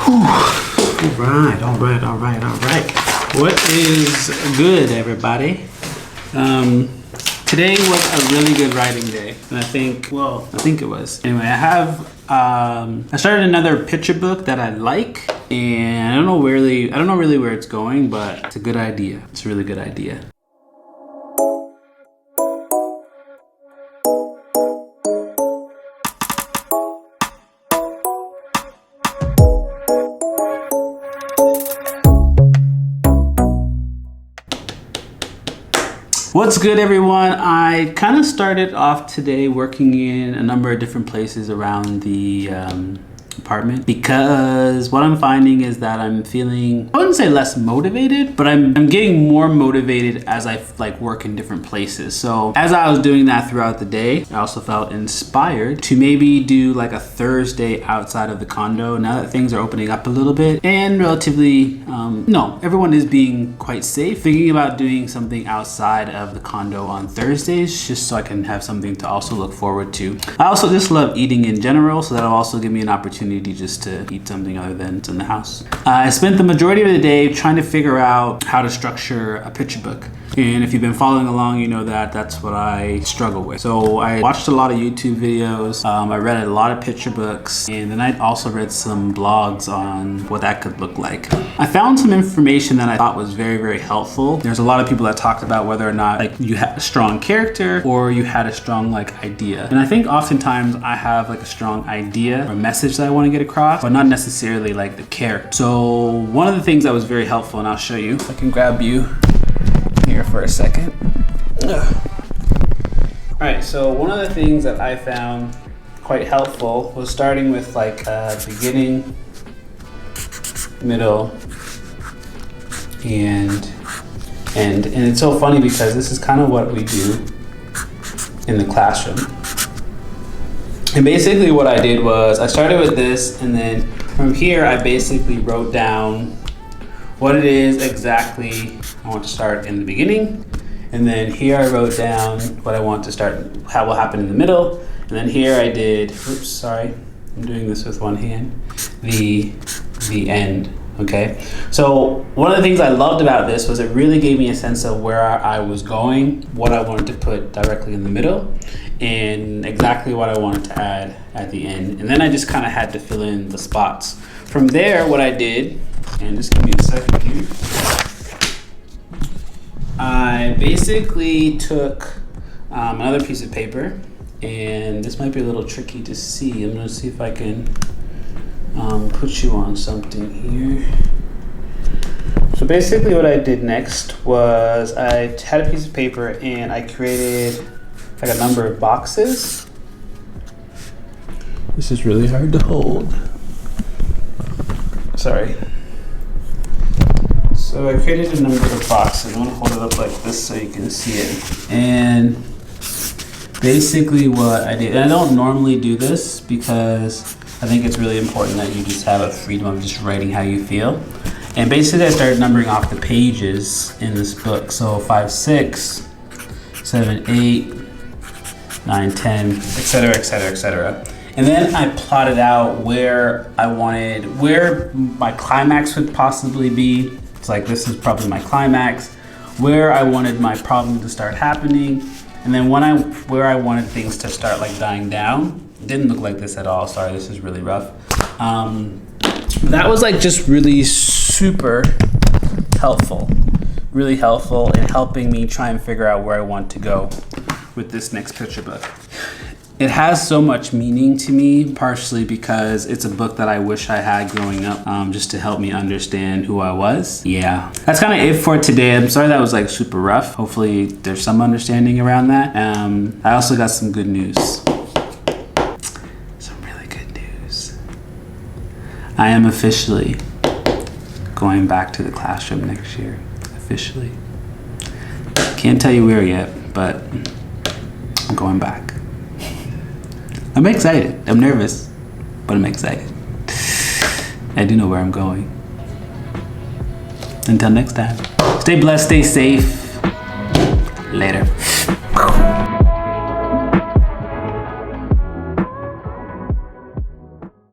All right. What is good, everybody? Today was a really good writing day, and I think it was. Anyway, I started another picture book that I like, and I don't know really where it's going, but it's a good idea. It's a really good idea. What's good, everyone? I kind of started off today working in a number of different places around the apartment, because what I'm finding is that I'm feeling, I wouldn't say less motivated, but I'm getting more motivated as I work in different places. So as I was doing that throughout the day, I also felt inspired to maybe do like a Thursday outside of the condo now that things are opening up a little bit and relatively, everyone is being quite safe. Thinking about doing something outside of the condo on Thursdays, just so I can have something to also look forward to. I also just love eating in general, so that'll also give me an opportunity just to eat something other than it's in the house. I spent the majority of the day trying to figure out how to structure a picture book. And if you've been following along, you know that that's what I struggle with. So I watched a lot of YouTube videos, I read a lot of picture books, and then I also read some blogs on what that could look like. I found some information that I thought was very, very helpful. There's a lot of people that talked about whether or not you had a strong character or you had a strong idea. And I think oftentimes I have a strong idea or message that I want to get across, but not necessarily the character. So one of the things that was very helpful, and I'll show you, if I can grab you here for a second. All right, so one of the things that I found quite helpful was starting with beginning, middle, and it's so funny because this is kind of what we do in the classroom. And basically what I did was I started with this, and then from here I basically wrote down what it is exactly I want to start in the beginning. And then here I wrote down what I want to start, how will happen in the middle. And then here I did, oops, sorry, I'm doing this with one hand, the end, okay? So one of the things I loved about this was it really gave me a sense of where I was going, what I wanted to put directly in the middle, and exactly what I wanted to add at the end. And then I just kind of had to fill in the spots. From there, what I did, and just give me a second here, I basically took another piece of paper, and this might be a little tricky to see. I'm gonna see if I can put you on something here. So basically what I did next was I had a piece of paper and I created a number of boxes. This is really hard to hold. Sorry. So I created a number of boxes. I'm gonna hold it up like this so you can see it. And basically what I did, and I don't normally do this because I think it's really important that you just have a freedom of just writing how you feel. And basically I started numbering off the pages in this book. So 5, 6, 7, 8, 9, 10, etc., etc., etc. And then I plotted out where my climax would possibly be. It's this is probably my climax, where I wanted my problem to start happening, and then where I wanted things to start dying down. It didn't look like this at all. Sorry, this is really rough. That was just really super helpful. Really helpful in helping me try and figure out where I want to go with this next picture book. It has so much meaning to me, partially because it's a book that I wish I had growing up, just to help me understand who I was. Yeah, that's kind of it for today. I'm sorry that was super rough. Hopefully there's some understanding around that. I also got some good news. Some really good news. I am officially going back to the classroom next year. Officially. Can't tell you where yet, but I'm going back. I'm excited. I'm nervous, but I'm excited. I do know where I'm going. Until next time, stay blessed, stay safe. Later.